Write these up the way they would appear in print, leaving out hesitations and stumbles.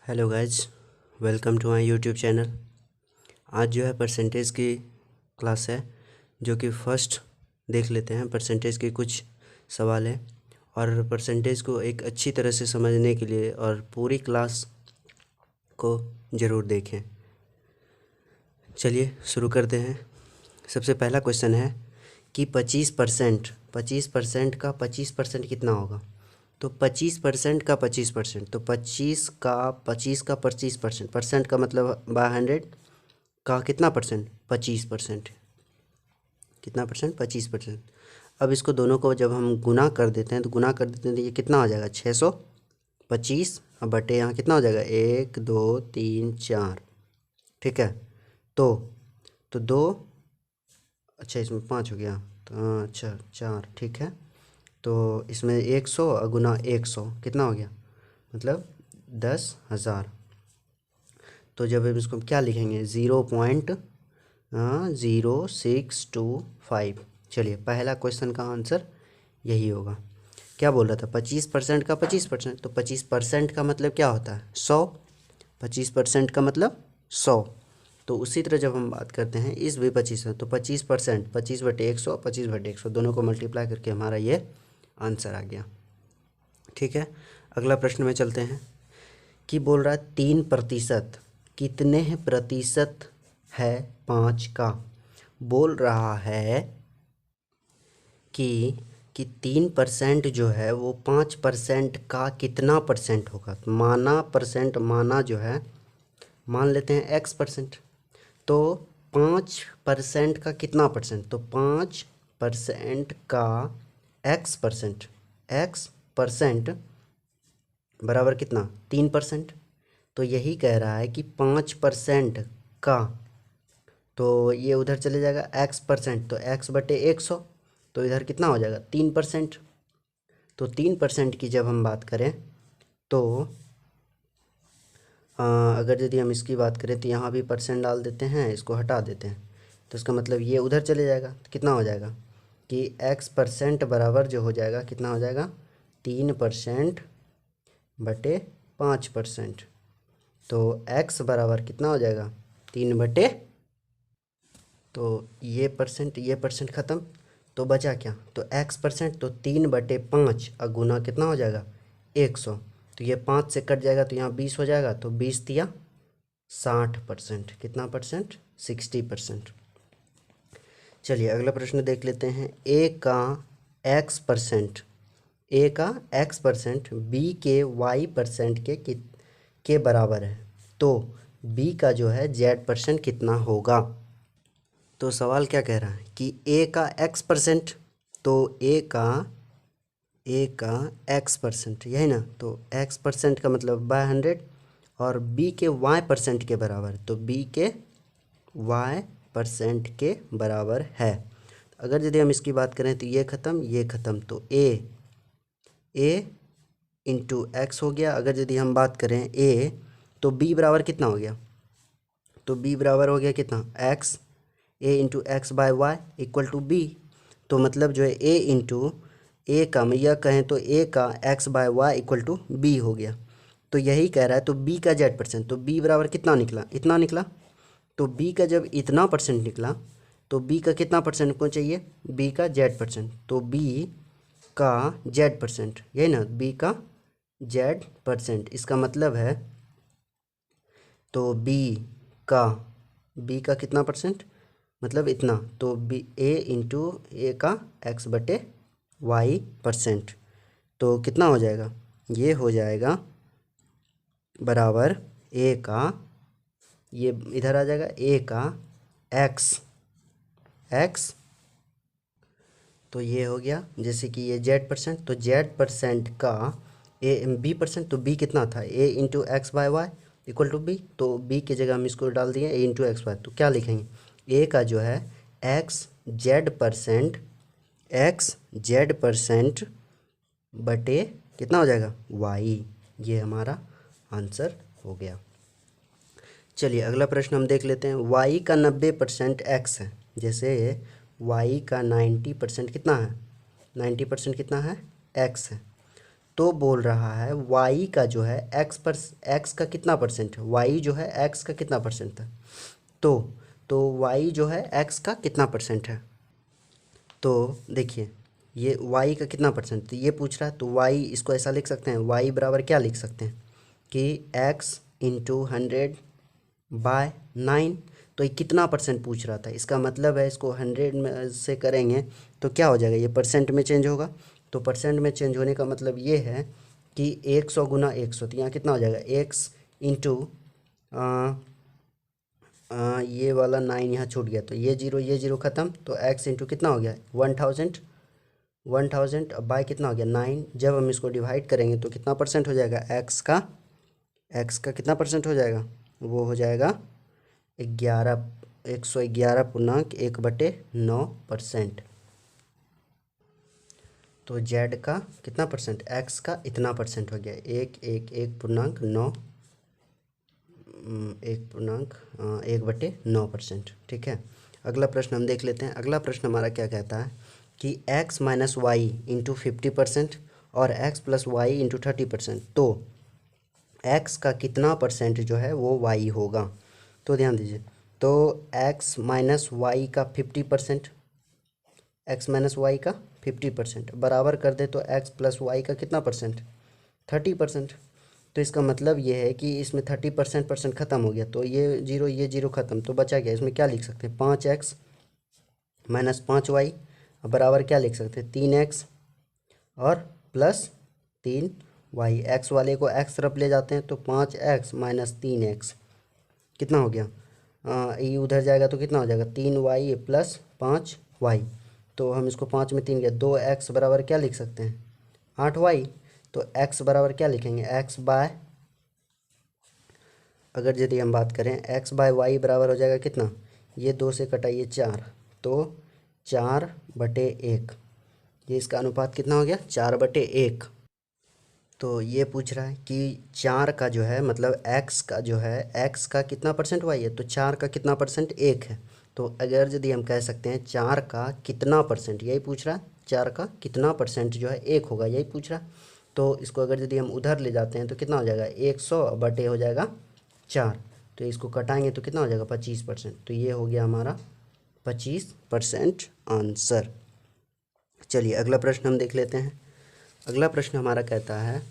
Hello guys, welcome to my YouTube channel. आज जो है परसेंटेज की क्लास है, जो कि फर्स्ट देख लेते हैं। परसेंटेज के कुछ सवाल हैं और परसेंटेज को एक अच्छी तरह से समझने के लिए और पूरी क्लास को ज़रूर देखें। चलिए शुरू करते हैं। सबसे पहला क्वेश्चन है कि 25% का 25% कितना होगा। तो 25% का 25%, तो 25% परसेंट का मतलब बाय 100 का कितना परसेंट, 25%। कितना परसेंट, 25%। अब इसको दोनों को जब हम गुना कर देते हैं तो ये कितना हो जाएगा, 625। अब बटे यहाँ कितना हो जाएगा, 1 2 3 4। ठीक है, तो दो, अच्छा इसमें 5 हो गया, तो अच्छा 4। ठीक है, तो इसमें 100 गुना 100 कितना हो गया, मतलब 10,000। तो जब हम इसको क्या लिखेंगे, 0.0625। चलिए पहला क्वेश्चन का आंसर यही होगा। क्या बोल रहा था, 25% का 25%, तो 25% का मतलब क्या होता है, 100। 25% का मतलब 100। तो उसी तरह जब हम बात करते हैं इस भी 25 है, तो 25%, 25/100, 25/100 दोनों को मल्टीप्लाई करके हमारा ये आंसर आ गया। ठीक है, अगला प्रश्न में चलते हैं कि बोल रहा है 3% कितने प्रतिशत है 5 का। बोल रहा है कि 3% जो है वो 5% का कितना परसेंट होगा। तो माना जो है, मान लेते हैं x%, तो 5% का कितना परसेंट, तो 5% का x% बराबर कितना, 3%। तो यही कह रहा है कि 5% का, तो ये उधर चले जाएगा x%, तो x/100, तो इधर कितना हो जाएगा, 3%। तो 3% की जब हम बात करें तो अगर यदि हम इसकी बात करें तो यहाँ भी परसेंट डाल देते हैं, इसको हटा देते हैं, तो इसका मतलब ये उधर चले जाएगा। तो कितना हो जाएगा कि x% बराबर जो हो जाएगा, कितना हो जाएगा, 3%/5%। तो x बराबर कितना हो जाएगा, 3 तो ये परसेंट ख़त्म, तो बचा क्या, तो x%, तो 3/5 गुना कितना हो जाएगा, 100। तो ये 5 से कट जाएगा, तो यहाँ 20 हो जाएगा, तो 20 दिया 60%। कितना परसेंट, 60%। चलिए अगला प्रश्न देख लेते हैं। a का x% b के y% के बराबर है, तो b का जो है z% कितना होगा। तो सवाल क्या कह रहा है कि a का x%, तो a का x%, यही ना, तो x% का मतलब बाय 100, और b के y% के बराबर, तो b के y% के बराबर है। अगर यदि हम इसकी बात करें तो ये ख़त्म, तो a इंटू एक्स हो गया। अगर यदि हम बात करें a, तो b बराबर कितना हो गया, तो b बराबर हो गया कितना, x, a into x by y equal to b। तो मतलब जो है a इंटू ए का, मैं यह कहें तो a का x by y equal to b हो गया। तो यही कह रहा है, तो b का z%, तो b बराबर कितना निकला, इतना निकला। तो b का जब इतना परसेंट निकला, तो b का कितना परसेंट को चाहिए, b का z%, तो b का z%, यही ना, b का z%। इसका मतलब है, तो b का कितना परसेंट, मतलब इतना, तो b a इंटू ए का x/y%, तो कितना हो जाएगा, ये हो जाएगा बराबर a का, ये इधर आ जाएगा, a का x, तो ये हो गया, जैसे कि ये z%, तो z% का b%, तो b कितना था, a into x by y equal to b, तो b की जगह हम इसको डाल दिए a इंटू एक्स वाई। तो क्या लिखेंगे, a का जो है x z% बटे कितना हो जाएगा, y। ये हमारा आंसर हो गया। चलिए अगला प्रश्न हम देख लेते हैं। y का 90% x है, जैसे y का 90% कितना है, 90% कितना है, x है। तो बोल रहा है y का जो है x का कितना परसेंट है, y जो है x का कितना परसेंट है। तो y जो है x का कितना परसेंट है। तो देखिए ये y का कितना परसेंट, तो ये पूछ रहा है, तो y इसको ऐसा लिख सकते हैं, y बराबर क्या लिख सकते हैं कि x इंटू 100/9। तो ये कितना परसेंट पूछ रहा था, इसका मतलब है इसको 100 में से करेंगे तो क्या हो जाएगा, ये परसेंट में चेंज होगा। तो परसेंट में चेंज होने का मतलब ये है कि 100 गुना 100, तो यहाँ कितना हो जाएगा x इंटू ये वाला 9 यहाँ छूट गया, तो ये जीरो ख़त्म, तो x इंटू कितना हो गया 1000 अब बाय कितना हो गया 9। जब हम इसको डिवाइड करेंगे तो कितना परसेंट हो जाएगा, x का कितना परसेंट हो जाएगा, वो हो जाएगा 111.1/9%। तो z का कितना परसेंट, x का इतना परसेंट हो गया 111.9 1/9%। ठीक है, अगला प्रश्न हम देख लेते हैं। अगला प्रश्न हमारा क्या कहता है कि x माइनस वाई इंटू 50% और x प्लस वाई इंटू 30%, तो x का कितना परसेंट जो है वो y होगा। तो ध्यान दीजिए, तो x माइनस वाई का 50%, x माइनस वाई का 50% बराबर कर दे तो x प्लस वाई का कितना परसेंट 30%। तो इसका मतलब ये है कि इसमें 30% ख़त्म हो गया, तो ये जीरो ख़त्म, तो बचा गया। इसमें क्या लिख सकते हैं 5x माइनस 5y बराबर क्या लिख सकते हैं 3x और प्लस 3y। x वाले को x तरफ ले जाते हैं तो 5x माइनस 3x कितना हो गया, ये उधर जाएगा तो कितना हो जाएगा 3y प्लस 5y। तो हम इसको 5 में 3 गया 2x बराबर क्या लिख सकते हैं 8y। तो x बराबर क्या लिखेंगे x बाय, अगर यदि हम बात करें x बाय वाई बराबर हो जाएगा कितना, ये 2 से कटाइए 4, तो 4/1। ये इसका अनुपात कितना हो गया 4/1। तो ये पूछ रहा है कि 4 का जो है मतलब x का जो है x का कितना परसेंट y है, तो 4 का कितना परसेंट 1 है। तो अगर यदि हम कह सकते हैं 4 का कितना परसेंट, यही पूछ रहा है 4 का कितना परसेंट जो है 1 होगा, यही पूछ रहा है। तो इसको अगर यदि हम उधर ले जाते हैं तो कितना हो जाएगा 100/, हो जाएगा 4, तो इसको कटाएंगे तो कितना हो जाएगा 25%। तो ये हो गया हमारा 25% आंसर। चलिए अगला प्रश्न हम देख लेते हैं। अगला प्रश्न हमारा कहता है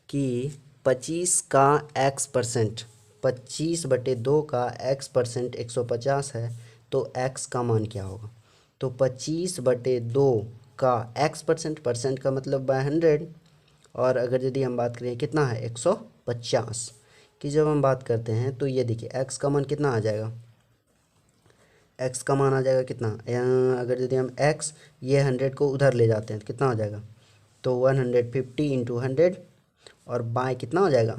कि 25 का x परसेंट, 25/2 का x परसेंट 150 है, तो x का मान क्या होगा। तो 25/2 का x परसेंट का मतलब बाय 100, और अगर यदि हम बात करें कितना है 150 की जब हम बात करते हैं तो ये देखिए x का मान कितना आ जाएगा, x का मान आ जाएगा कितना, अगर यदि हम x ये 100 को उधर ले जाते हैं तो कितना हो जाएगा, तो 150 इंटू 100 और बाय कितना हो जाएगा,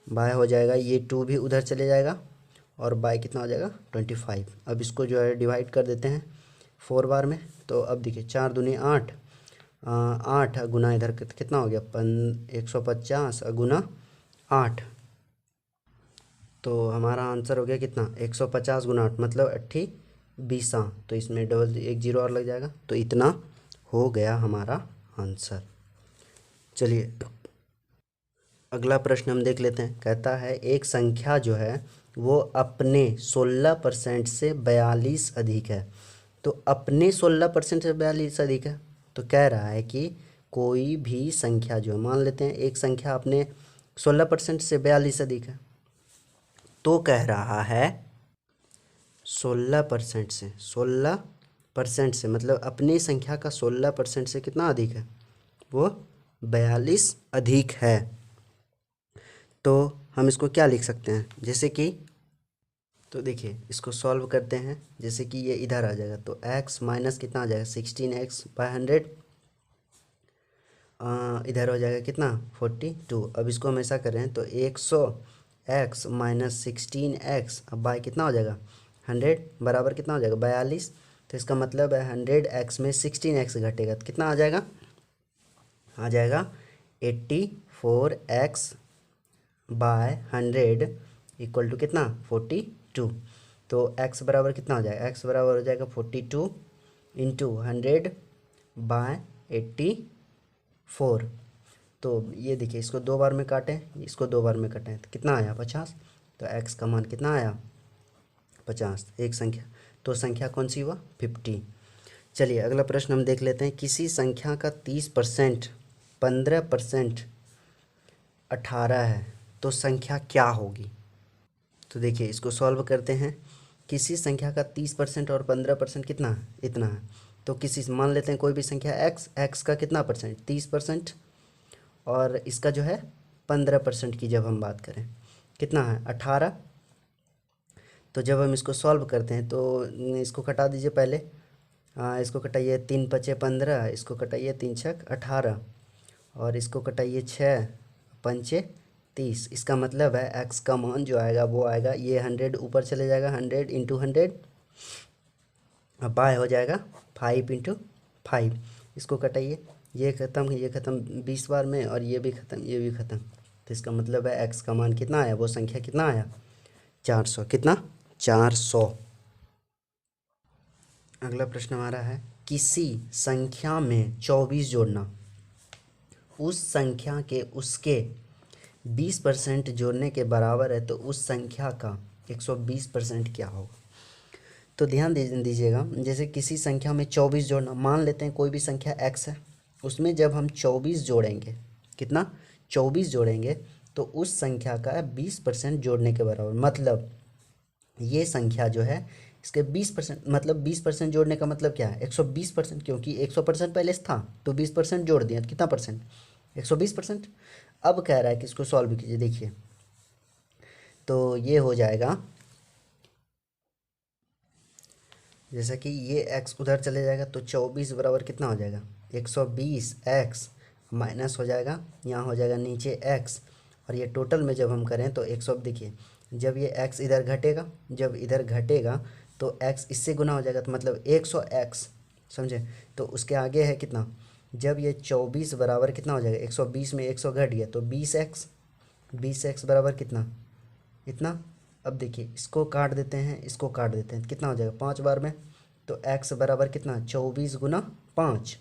बाय हो जाएगा ये 2 भी उधर चले जाएगा और बाय कितना हो जाएगा 25। अब इसको जो है डिवाइड कर देते हैं 4 बार में, तो अब देखिए 4 दूनी 8, 8 गुना इधर कितना हो गया 150 गुना 8, तो हमारा आंसर हो गया कितना 150 गुना 8 मतलब 28। तो इसमें डबल एक जीरो और लग जाएगा, तो इतना हो गया हमारा आंसर। चलिए अगला प्रश्न हम देख लेते हैं। कहता है एक संख्या जो है वो अपने 16% से 42 अधिक है। तो अपने 16% से 42 अधिक है, तो कह रहा है कि कोई भी संख्या जो है, मान लेते हैं एक संख्या अपने 16% से 42 अधिक है, तो कह रहा है 16% से मतलब अपनी संख्या का 16% से कितना अधिक है, वो 42 अधिक है। तो हम इसको क्या लिख सकते हैं, जैसे कि, तो देखिए इसको सॉल्व करते हैं, जैसे कि ये इधर आ जाएगा तो x माइनस कितना आ जाएगा 16x/100, इधर हो जाएगा कितना 42। अब इसको हम ऐसा करें तो 100x माइनस 16x अब बाय कितना हो जाएगा 100 बराबर कितना हो जाएगा 42। तो इसका मतलब है 100x में 16x घटेगा तो कितना आ जाएगा 84x/100 इक्वल टू कितना 42। तो x बराबर कितना हो जाएगा, x बराबर हो जाएगा 42 इंटू 100/84। तो ये देखिए, इसको 2 बार में काटें, इसको 2 बार में काटें तो कितना आया 50। तो x का मान कितना आया 50, एक संख्या। तो संख्या कौन सी हुआ 50। चलिए अगला प्रश्न हम देख लेते हैं। किसी संख्या का 30% 15% 18 है तो संख्या क्या होगी। तो देखिए इसको सॉल्व करते हैं। किसी संख्या का 30% और 15% कितना है, इतना है। तो किसी मान लेते हैं कोई भी संख्या x का कितना परसेंट 30%, और इसका जो है 15% की जब हम बात करें कितना है 18। तो जब हम इसको सॉल्व करते हैं तो इसको कटा दीजिए पहले। इसको कटाइए 3 पचे 15, इसको कटाइए 3 छक 18, और इसको कटाइए 6 पंचे 30। इसका मतलब है x का मान जो आएगा वो आएगा, ये 100 ऊपर चले जाएगा, 100 इंटू 100, अब बाय हो जाएगा 5 इंटू 5। इसको कटाइए, ये ख़त्म ये ख़त्म 20 बार में, और ये भी ख़त्म ये भी ख़त्म। तो इसका मतलब है x का मान कितना आया, वो संख्या कितना आया 400। कितना 400। अगला प्रश्न हमारा है, किसी संख्या में 24 जोड़ना उस संख्या के उसके 20% जोड़ने के बराबर है तो उस संख्या का 120% क्या होगा। तो ध्यान दीजिएगा, जैसे किसी संख्या में 24 जोड़ना, मान लेते हैं कोई भी संख्या x है, उसमें जब हम 24 जोड़ेंगे, कितना 24 जोड़ेंगे, तो उस संख्या का 20% जोड़ने के बराबर, मतलब ये संख्या जो है इसके 20%, मतलब 20% जोड़ने का मतलब क्या है 120%, क्योंकि 100% पहले से था तो 20% जोड़ दिया तो कितना परसेंट 120%। अब कह रहा है कि इसको सॉल्व कीजिए। देखिए तो ये हो जाएगा, जैसा कि ये x उधर चले जाएगा तो 24 बराबर कितना हो जाएगा 120, x माइनस हो जाएगा, यहाँ हो जाएगा नीचे x, और ये टोटल में जब हम करें तो 100। देखिए जब ये x इधर घटेगा, जब इधर घटेगा तो x इससे गुना हो जाएगा, तो मतलब 100x, समझे। तो उसके आगे है कितना, जब ये 24 बराबर कितना हो जाएगा 120 में 100 घट गया तो 20x बराबर कितना इतना। अब देखिए इसको काट देते हैं, इसको काट देते हैं, कितना हो जाएगा 5 बार में, तो x बराबर कितना 24 गुना 5,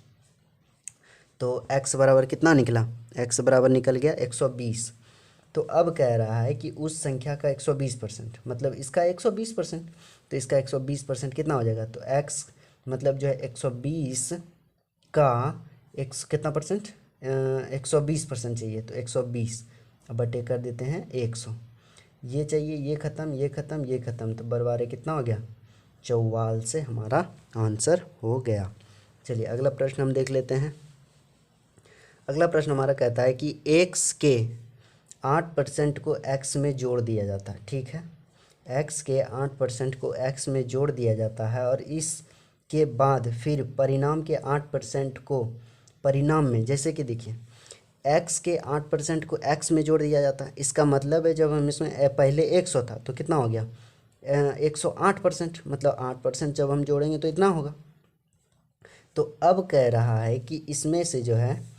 तो x बराबर कितना निकला, x बराबर निकल गया 120। तो अब कह रहा है कि उस संख्या का 120%, मतलब इसका 120%, तो इसका 120% कितना हो जाएगा, तो x मतलब जो है 120 का x कितना परसेंट 120% चाहिए, तो 120 अब बटे कर देते हैं 100। ये चाहिए, ये ख़त्म ये ख़त्म ये ख़त्म, तो बरबारे कितना हो गया 44 से हमारा आंसर हो गया। चलिए अगला प्रश्न हम देख लेते हैं। अगला प्रश्न हमारा कहता है कि x के 8% को x में जोड़ दिया जाता है, ठीक है। x के 8% को x में जोड़ दिया जाता है, और इसके बाद फिर परिणाम के 8% को परिणाम में, जैसे कि देखिए x के 8% को x में जोड़ दिया जाता है। इसका मतलब है जब हम इसमें पहले 100 था तो कितना हो गया 108%, मतलब 8% जब हम जोड़ेंगे तो इतना होगा। तो अब कह रहा है कि इसमें से जो है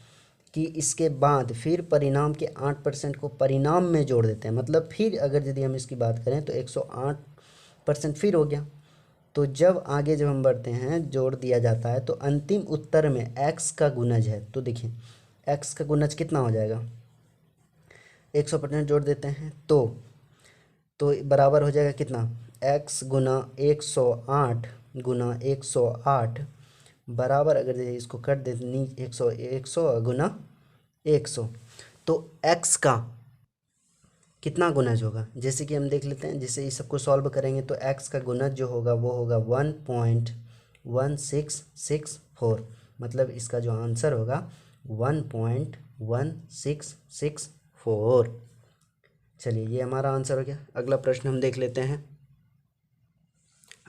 कि इसके बाद फिर परिणाम के 8% को परिणाम में जोड़ देते हैं, मतलब फिर अगर यदि हम इसकी बात करें तो 108% फिर हो गया। तो जब आगे जब हम बढ़ते हैं जोड़ दिया जाता है तो अंतिम उत्तर में x का गुणज है। तो देखिए x का गुणज कितना हो जाएगा 100% जोड़ देते हैं तो बराबर हो जाएगा कितना x गुना 108 गुना 108 बराबर, अगर इसको कट दे 100 गुना 100, तो x का कितना गुणज होगा, जैसे कि हम देख लेते हैं। जैसे इस सबको सॉल्व करेंगे तो x का गुणज जो होगा वो होगा 1.1664, मतलब इसका जो आंसर होगा 1.1664। चलिए ये हमारा आंसर हो गया। अगला प्रश्न हम देख लेते हैं।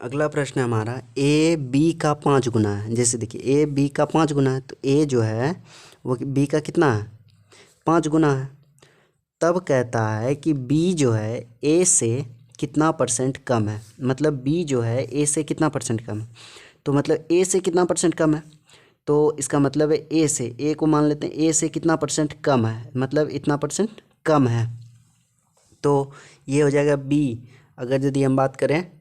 अगला प्रश्न हमारा a b का 5 गुना है। जैसे देखिए a b का 5 गुना है, तो a जो है वो b का कितना है 5 गुना है। तब कहता है कि b जो है a से कितना परसेंट कम है, मतलब b जो है a से कितना परसेंट कम है। तो मतलब a से कितना परसेंट कम है, तो इसका मतलब है a से, a को मान लेते हैं a से कितना परसेंट कम है, मतलब इतना परसेंट कम है। तो ये हो जाएगा b। अगर यदि हम बात करें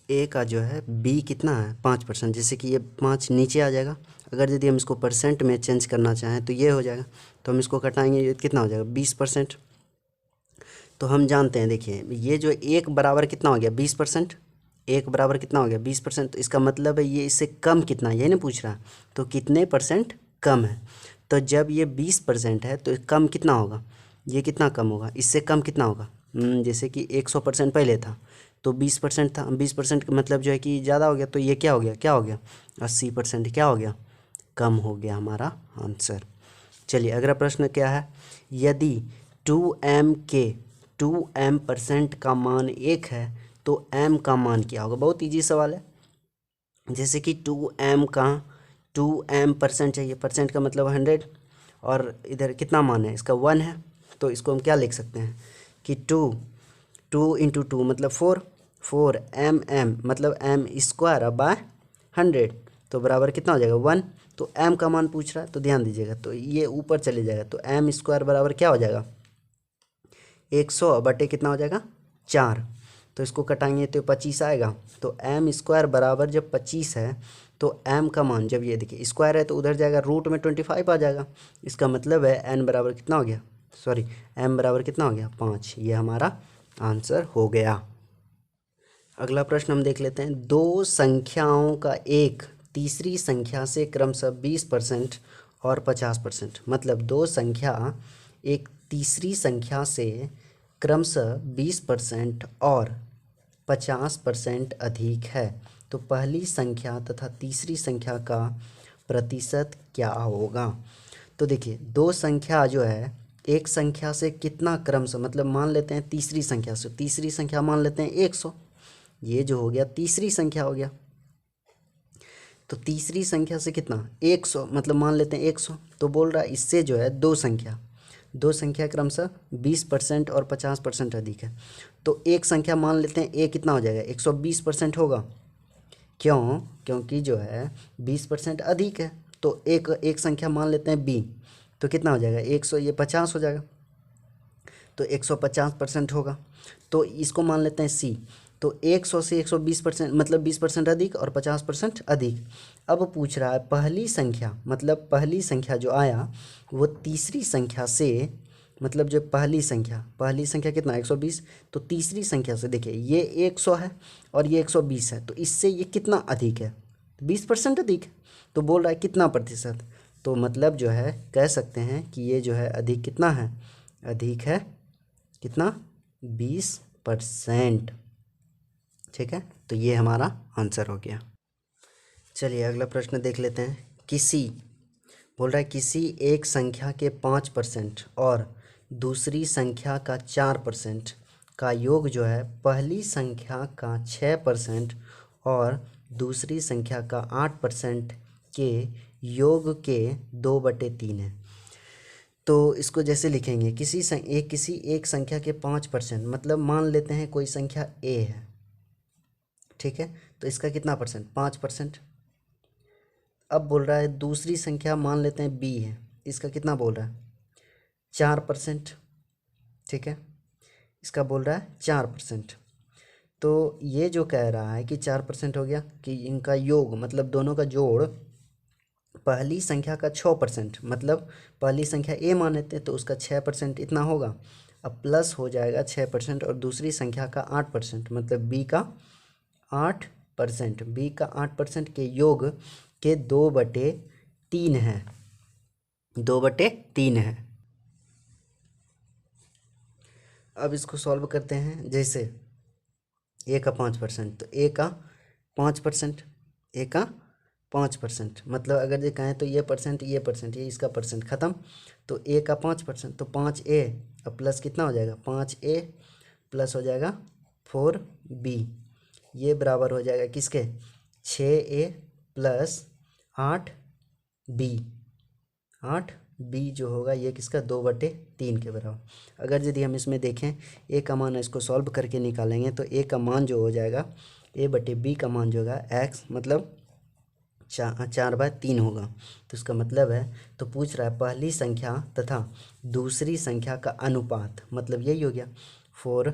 a का जो है b कितना है 5%, जैसे कि ये 5 नीचे आ जाएगा। अगर यदि हम इसको परसेंट में चेंज करना चाहें तो ये हो जाएगा, तो हम इसको घटाएंगे, ये कितना हो जाएगा 20%। तो हम जानते हैं, देखिए ये जो एक बराबर कितना हो गया 20%, एक बराबर कितना हो गया 20%, तो इसका मतलब है ये इससे कम कितना, ये नहीं पूछ रहा, तो कितने परसेंट कम है। तो जब ये 20% है तो कम कितना होगा, ये कितना कम होगा, इससे कम कितना होगा, जैसे कि 100% पहले था तो 20% था, 20% का मतलब जो है कि ज़्यादा हो गया, तो ये क्या हो गया, क्या हो गया 80% क्या हो गया, कम हो गया हमारा आंसर। चलिए अगला प्रश्न क्या है, यदि 2m के 2m% का मान 1 है तो m का मान क्या होगा। बहुत इजी सवाल है, जैसे कि 2m का 2m% चाहिए, परसेंट का मतलब 100, और इधर कितना मान है इसका 1 है, तो इसको हम क्या लिख सकते हैं कि 2 इंटू 2 मतलब 4 m मतलब m स्क्वायर बाय 100, तो बराबर कितना हो जाएगा 1। तो m का मान पूछ रहा है तो ध्यान दीजिएगा, तो ये ऊपर चले जाएगा, तो m स्क्वायर बराबर क्या हो जाएगा 100 बटे कितना हो जाएगा 4, तो इसको कटाएंगे तो 25 आएगा। तो m स्क्वायर बराबर जब 25 है तो m का मान, जब ये देखिए स्क्वायर है तो उधर जाएगा रूट में 25 आ जाएगा, इसका मतलब है n बराबर कितना हो गया, सॉरी m बराबर कितना हो गया 5, ये हमारा आंसर हो गया। अगला प्रश्न हम देख लेते हैं, दो संख्याओं का एक तीसरी संख्या से क्रमशः 20% और 50%, मतलब दो संख्या एक तीसरी संख्या से क्रमशः 20% और 50% अधिक है, तो पहली संख्या तथा तीसरी संख्या का प्रतिशत क्या होगा। तो देखिए दो संख्या जो है, एक संख्या से कितना क्रमशः, मतलब मान लेते हैं तीसरी संख्या से, तीसरी संख्या मान लेते हैं 100, ये जो हो गया तीसरी संख्या हो गया, तो तीसरी संख्या से कितना 100 मतलब मान लेते हैं 100, तो बोल रहा है इससे जो है दो संख्या क्रमशः 20% और 50% अधिक है, तो एक संख्या मान लेते हैं ए कितना हो जाएगा 120% होगा, क्यों, क्योंकि जो है 20% अधिक है। तो एक संख्या मान लेते हैं बी, तो कितना हो जाएगा 100, ये 50 हो जाएगा, तो 150% होगा। तो इसको मान लेते हैं सी, तो 100 से 120% मतलब 20% अधिक और 50% अधिक। अब पूछ रहा है पहली संख्या, मतलब पहली संख्या जो आया वो तीसरी संख्या से, मतलब जो पहली संख्या कितना 120, तो तीसरी संख्या से देखिए ये 100 है और ये 120 है, तो इससे ये कितना अधिक है 20% अधिक है, तो बोल रहा है कितना प्रतिशत, तो मतलब जो है कह सकते हैं कि ये जो है अधिक कितना है, अधिक है कितना 20%। ठीक है, तो ये हमारा आंसर हो गया। चलिए अगला प्रश्न देख लेते हैं, बोल रहा है किसी एक संख्या के 5% और दूसरी संख्या का 4% का योग जो है पहली संख्या का 6% और दूसरी संख्या का 8% के योग के 2/3 है। तो इसको जैसे लिखेंगे, किसी एक संख्या के 5%, मतलब मान लेते हैं कोई संख्या ए है, ठीक है, तो इसका कितना परसेंट 5%। अब बोल रहा है दूसरी संख्या मान लेते हैं बी है, इसका कितना बोल रहा है 4%, ठीक है, इसका बोल रहा है 4%। तो ये जो कह रहा है कि 4% हो गया कि इनका योग मतलब दोनों का जोड़ पहली संख्या का 6%, मतलब पहली संख्या ए मान लेते हैं तो उसका 6% इतना होगा, अब प्लस हो जाएगा 6% और दूसरी संख्या का 8%, मतलब बी का 8% के योग के 2/3 है, 2/3 है। अब इसको सॉल्व करते हैं, जैसे ए का 5%, तो ए का 5%, ए का 5%, मतलब अगर ये कहें तो ये परसेंट ये इसका परसेंट ख़त्म, तो ए का 5%, तो 5a अब प्लस कितना हो जाएगा 5a प्लस हो जाएगा 4b, ये बराबर हो जाएगा किसके 6a प्लस 8b, 8b जो होगा ये किसका 2/3 के बराबर। अगर यदि हम इसमें देखें ए का मान, इसको सॉल्व करके निकालेंगे तो ए का मान जो हो जाएगा a/b का मान जो होगा x मतलब 4/3 होगा, तो इसका मतलब है, तो पूछ रहा है पहली संख्या तथा दूसरी संख्या का अनुपात, मतलब यही हो गया 4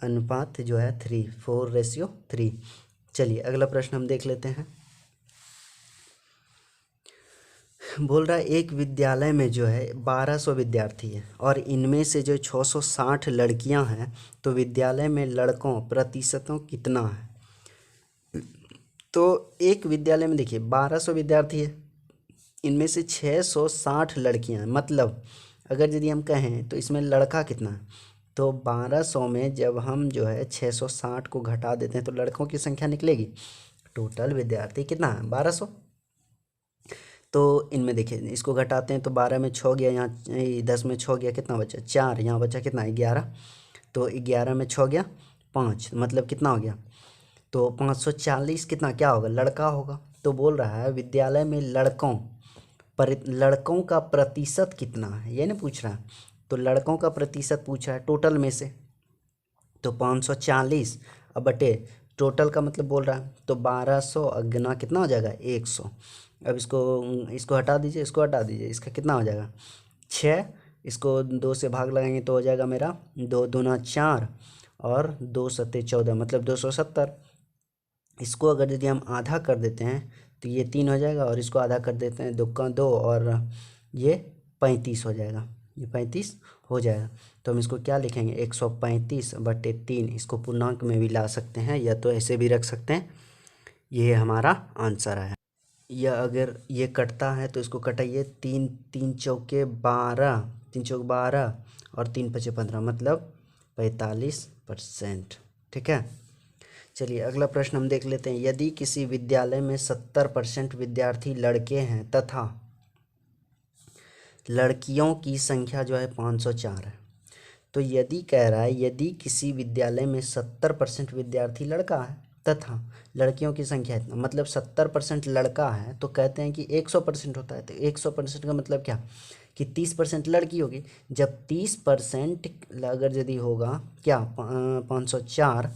अनुपात जो है 3, 4:3। चलिए अगला प्रश्न हम देख लेते हैं, बोल रहा है एक विद्यालय में जो है 1200 विद्यार्थी है और इनमें से जो 660 लड़कियां हैं, तो विद्यालय में लड़कों प्रतिशतों कितना है। तो एक विद्यालय में देखिए 1200 विद्यार्थी है, इनमें से 660 लड़कियां हैं। मतलब अगर यदि हम कहें तो इसमें लड़का कितना है, तो 1200 में जब हम जो है 660 को घटा देते हैं तो लड़कों की संख्या निकलेगी। टोटल विद्यार्थी कितना है 1200। तो इनमें देखिए इसको घटाते हैं तो 12 में 6 गया, यहाँ 10 में 6 गया, कितना बचा 4, यहाँ बचा कितना 11। तो 11 में 6 गया 5, मतलब कितना हो गया, तो 540 कितना क्या होगा लड़का होगा। तो बोल रहा है विद्यालय में लड़कों का प्रतिशत कितना है, ये नहीं पूछ रहा है। तो लड़कों का प्रतिशत पूछा है टोटल में से, तो 540 अब बटे टोटल का मतलब बोल रहा है, तो 1200 गुना कितना हो जाएगा 100। अब इसको हटा दीजिए, इसको हटा दीजिए, इसका कितना हो जाएगा 6, इसको 2 से भाग लगाएंगे तो हो जाएगा मेरा 2 दूना 4 और 2 सत्ते 14, मतलब 270। इसको अगर यदि हम आधा कर देते हैं तो ये 3 हो जाएगा, और इसको आधा कर देते हैं 2 का 2 और ये 35 हो जाएगा, ये 35 हो जाएगा। तो हम इसको क्या लिखेंगे 135 बटे 3, इसको पूर्णांक में भी ला सकते हैं या तो ऐसे भी रख सकते हैं। ये हमारा आंसर है। या अगर ये कटता है तो इसको कटाइए, 3 3 चौके 12, 3 चौक 12 और 3 पचे 15, मतलब 45%। ठीक है, चलिए अगला प्रश्न हम देख लेते हैं। यदि किसी विद्यालय में 70% विद्यार्थी लड़के हैं तथा लड़कियों की संख्या जो है 504 है, तो यदि कह रहा है यदि किसी विद्यालय में 70% विद्यार्थी लड़का है तथा लड़कियों की संख्या इतना, मतलब 70% लड़का है तो कहते हैं कि 100% होता है। तो 100% का मतलब क्या कि 30% लड़की होगी। जब 30% अगर यदि होगा क्या 504,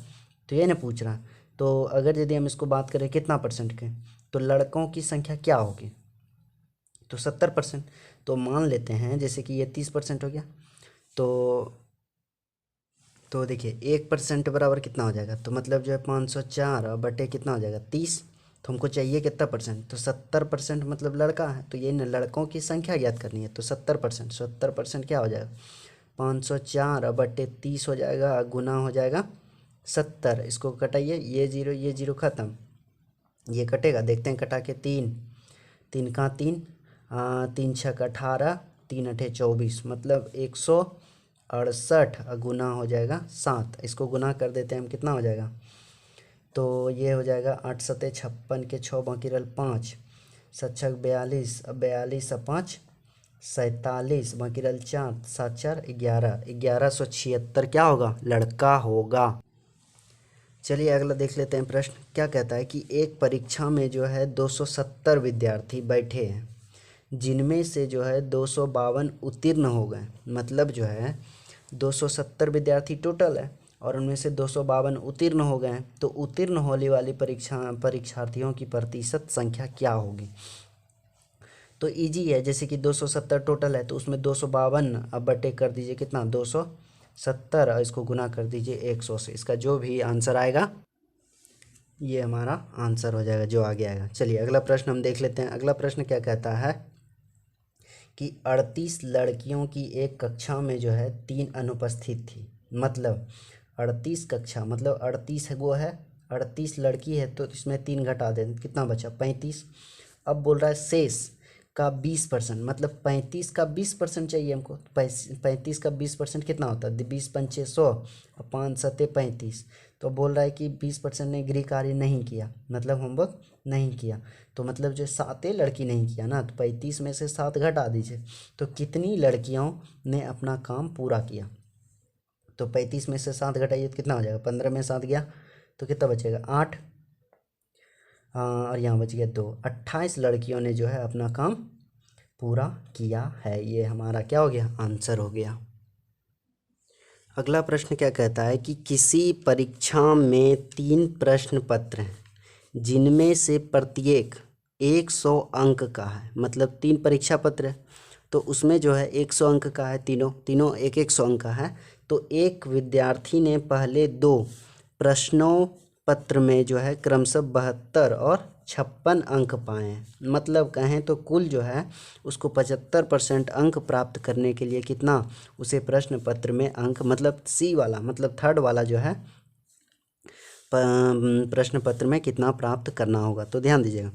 तो ये ना पूछ रहा। तो अगर यदि हम इसको बात करें कितना परसेंट के, तो लड़कों की संख्या क्या होगी, तो 70%। तो मान लेते हैं जैसे कि ये 30% हो गया, तो देखिए 1% बराबर कितना हो जाएगा, तो मतलब जो है 504 और बटे कितना हो जाएगा 30। तो हमको चाहिए कितना परसेंट, तो 70% मतलब लड़का है, तो ये न लड़कों की संख्या ज्ञात करनी है। तो 70% क्या हो जाएगा 504 और बटे 30 हो जाएगा, गुना हो जाएगा 70। इसको कटाइए, ये जीरो ख़त्म, ये कटेगा, देखते हैं कटा के। 3 3 का 3, 3 छक 18, 3 अठे 24, मतलब 168 गुना हो जाएगा 7। इसको गुना कर देते हैं हम, कितना हो जाएगा, तो ये हो जाएगा 8 सत्ते 56 के 6 बाकी रल 5, 7 छक 42, 42 5 47 बाकी रल 4, 7 4 11, 1176 क्या होगा लड़का होगा। चलिए अगला देख लेते हैं प्रश्न। क्या कहता है कि एक परीक्षा में जो है 270 विद्यार्थी बैठे हैं, जिनमें से जो है 252 उत्तीर्ण हो गए। मतलब जो है 270 विद्यार्थी टोटल है और उनमें से 252 उत्तीर्ण हो गए हैं, तो उत्तीर्ण होने वाली परीक्षार्थियों की प्रतिशत संख्या क्या होगी। तो इजी है, जैसे कि 270 टोटल है तो उसमें 252 अब बटे कर दीजिए कितना 270 और इसको गुना कर दीजिए 100 से। इसका जो भी आंसर आएगा ये हमारा आंसर हो जाएगा, जो आगे आएगा। चलिए अगला प्रश्न हम देख लेते हैं। अगला प्रश्न क्या कहता है कि 38 लड़कियों की एक कक्षा में जो है 3 अनुपस्थित थी। मतलब 38 कक्षा मतलब 38 है, वो है 38 लड़की है, तो इसमें 3 घटा दें कितना बचा 35। अब बोल रहा है शेष का 20%, मतलब 35 का 20% चाहिए हमको। 35 का 20% कितना होता है 20 पंचे 100 और 5 सत्ते 35। तो बोल रहा है कि 20% ने गृह कार्य नहीं किया, मतलब होमवर्क नहीं किया। तो मतलब जो 7 लड़की नहीं किया ना, तो 35 में से 7 घटा दीजिए, तो कितनी लड़कियों ने अपना काम पूरा किया। तो 35 में से 7 घटाइए तो कितना हो जाएगा, 15 में 7 गया तो कितना बचेगा 8, और यहाँ बच गया 2। 28 लड़कियों ने जो है अपना काम पूरा किया है। ये हमारा क्या हो गया आंसर हो गया। अगला प्रश्न क्या कहता है कि किसी परीक्षा में 3 प्रश्न पत्र हैं, जिनमें से प्रत्येक 100 अंक का है। मतलब 3 परीक्षा पत्र है तो उसमें जो है 100 अंक का है, तीनों एक 100 अंक का है। तो एक विद्यार्थी ने पहले 2 प्रश्नों पत्र में जो है क्रमशः 72 और 56 अंक पाए हैं। मतलब कहें तो कुल जो है उसको 75% अंक प्राप्त करने के लिए कितना, उसे प्रश्न पत्र में अंक, मतलब सी वाला, मतलब थर्ड वाला जो है प्रश्न पत्र में कितना प्राप्त करना होगा। तो ध्यान दीजिएगा,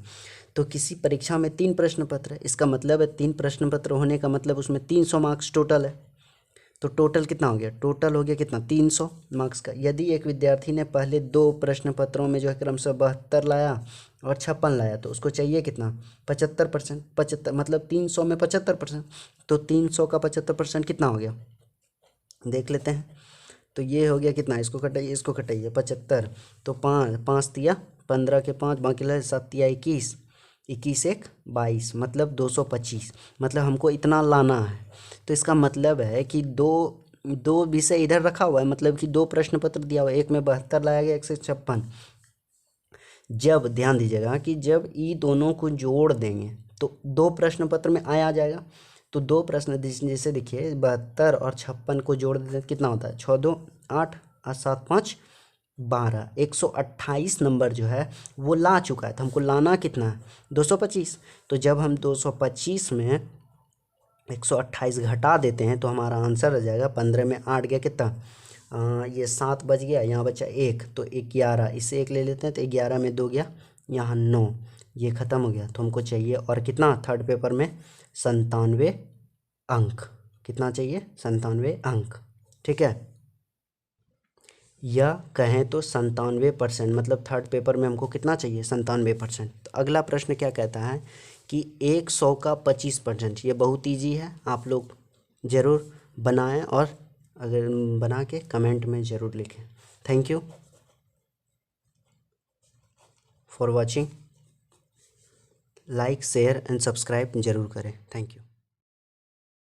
तो किसी परीक्षा में 3 प्रश्न पत्र है, इसका मतलब है 3 प्रश्न पत्र होने का मतलब उसमें 300 मार्क्स टोटल है। तो टोटल कितना हो गया, टोटल हो गया कितना, 300 मार्क्स का। यदि एक विद्यार्थी ने पहले 2 प्रश्न पत्रों में जो है क्रमशः 72 लाया और 56 लाया, तो उसको चाहिए कितना, 75%। 75 मतलब 300 में 75%, तो 300 का 75% कितना हो गया, देख लेते हैं। तो ये हो गया कितना, इसको घटाइए इसको घटाइए, 75, तो 5 तिया 15 के 5, बाकी रहे 7 तिया 21, 21 एक 22, मतलब 225। मतलब हमको इतना लाना है। तो इसका मतलब है कि दो विषय इधर रखा हुआ है, मतलब कि 2 प्रश्न पत्र दिया हुआ है, एक में 72 लाया गया, एक से 56। जब ध्यान दीजिएगा कि जब ये दोनों को जोड़ देंगे तो 2 प्रश्न पत्र में आ जाएगा। तो 2 प्रश्न जैसे देखिए 72 और 56 को जोड़ देते हैं, कितना होता है, 6 2 8 और 7 5 12, 128 नंबर जो है वो ला चुका है। तो हमको लाना कितना है, 225। तो जब हम 225 में 128 घटा देते हैं तो हमारा आंसर आ जाएगा 15 में 8 गया कितना, ये 7 बच गया, यहाँ बचा 1, तो 11, इससे 1 ले लेते हैं, तो 11 में 2 गया, यहाँ 9, ये ख़त्म हो गया। तो हमको चाहिए और कितना, थर्ड पेपर में 97 अंक। कितना चाहिए, 97 अंक, ठीक है। या कहें तो 97%, मतलब थर्ड पेपर में हमको कितना चाहिए, 97%। तो अगला प्रश्न क्या कहता है कि 100 का 25%। ये बहुत ईजी है, आप लोग ज़रूर बनाएं और अगर बना के कमेंट में ज़रूर लिखें। Thank you for watching. Like share and subscribe ज़रूर करें। Thank you.